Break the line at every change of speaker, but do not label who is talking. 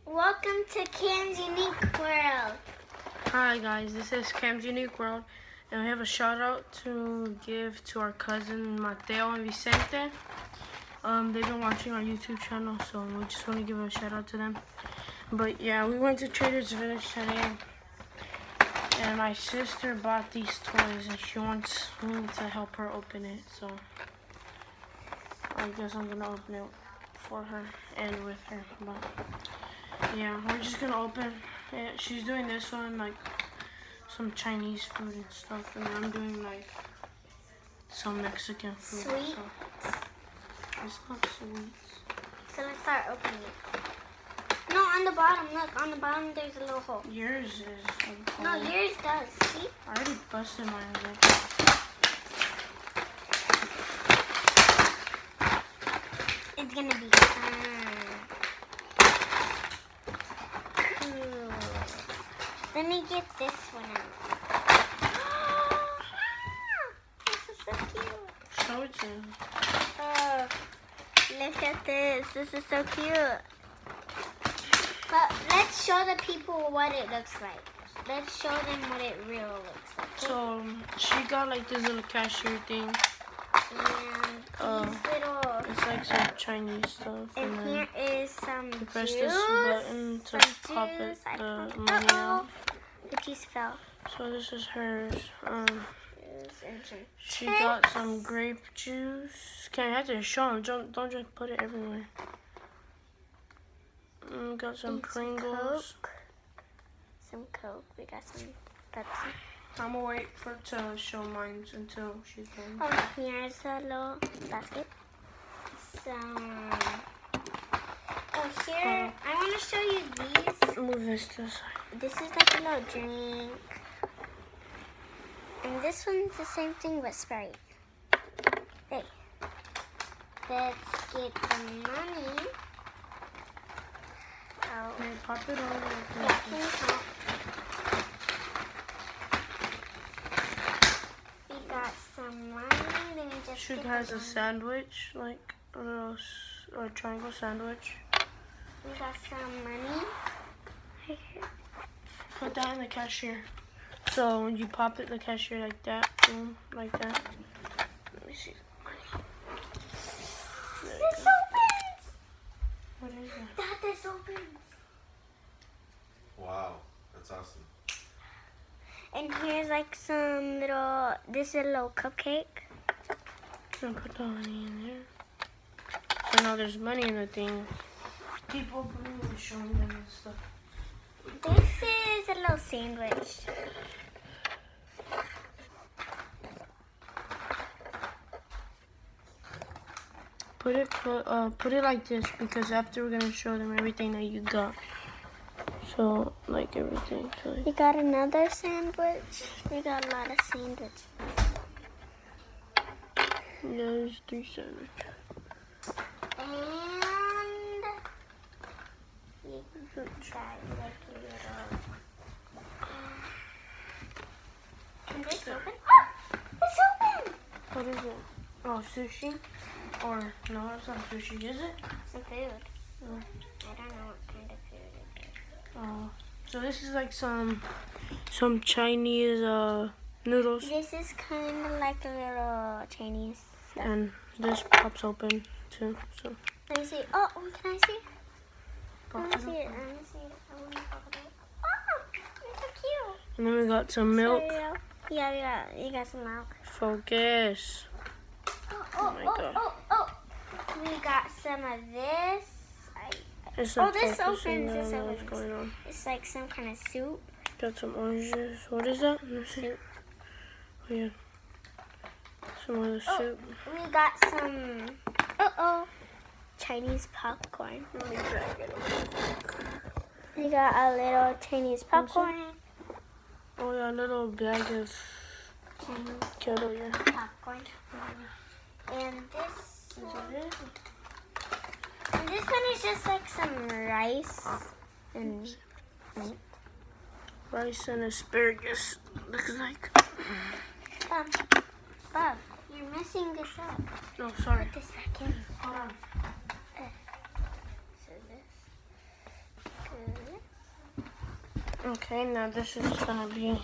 Welcome to Cam's Unique World.
Hi guys, this is Cam's Unique World, and we have a shout out to give to our cousin Mateo and Vicente. They've been watching our YouTube channel, so we just want to give a shout out to them. But yeah, we went to Trader's Village today, and my sister bought these toys, and she wants me to help her open it. So I guess I'm gonna open it for her and with her. But yeah, we're just gonna open it. She's doing this one, like some Chinese food and stuff, and I'm doing like some Mexican food.
Sweet.
So it's not sweet.
So let's start opening it. No, on the bottom. Look, on the bottom there's a little hole.
Yours is like,
No, yours does. See?
I already busted mine. Like,
It's gonna be fun. Cool. Let me get this one out. This is so cute.
show it to him.
Oh, look at this. This is so cute. But let's show the people what it looks like. Let's show them what it really looks like.
So she got like this little cashier thing.
And these little...
It's like some Chinese stuff.
And
then
here is some
you press
juice.
this button to
Some
pop
juice.
it, the
Uh-oh.
money out.
The juice fell.
So this is hers.
Juice and some
She
chips.
got some grape juice. Okay, I have to show them. Don't just put it everywhere. Got some
And
Pringles.
Coke. Some Coke. We got some Pepsi.
I'm gonna wait for it to show mine until she's done.
Oh, here's a little basket. Some... Oh, here, I want to show you these.
Move this to the side.
This is like a little drink. And this one's the same thing but Sprite. Hey. Let's get the money. Oh.
Okay, pop it over.
Yeah, can you count? We got some money. Let me just
She
get
has
the
a
money.
sandwich, like a little a triangle sandwich.
We got some money. Right here.
Put that in the cashier. So when you pop it in the cashier like that, boom, like that. Let me see.
This opens!
What is it?
Dad, this opens.
Wow, that's awesome.
And here's like some little, this is a little cupcake.
I'm gonna put the money in there. So now there's money in the thing. Keep opening and showing them and stuff.
This is a little sandwich.
Put it like this, because after we're gonna show them everything that you got. So like everything. So
We got another sandwich. We got a lot of sandwich.
there's 3 sandwiches.
And we got like a little... Can this open? Oh! It's open!
What is it? Oh, sushi? Or no, it's not sushi, is it?
Some food.
Oh.
I don't know what kind of food it is.
Oh, so this is like some Chinese noodles,
This is kind of like a little Chinese stuff.
and this pops open too. So
Let me see. Oh, can I see?
pop
Let
it
me see it.
open.
Let me see it. I want to pop it out. Oh, it's so cute.
And then we got some milk.
Cereal. Yeah, you got some milk.
Focus.
Oh
my God.
oh. We got some of this.
It's
Oh,
not
this
focusing.
opens,
I
this
don't know what's
opens.
going on.
It's like some kind of soup.
Got some oranges. What is that? Let me see.
Soup.
Oh, yeah. Some other
Oh.
soup.
We got some, Chinese popcorn.
Let me drag it over.
We got a little Chinese popcorn.
Oh yeah, a little bag of
Chinese
kettle, yeah.
popcorn. And this
Is
one.
that it?
And this one is just like some rice and meat.
Rice and asparagus, looks like.
Bob, you're messing this up.
Oh, sorry.
Put this back in.
Hold on.
So this
Okay, now this is gonna be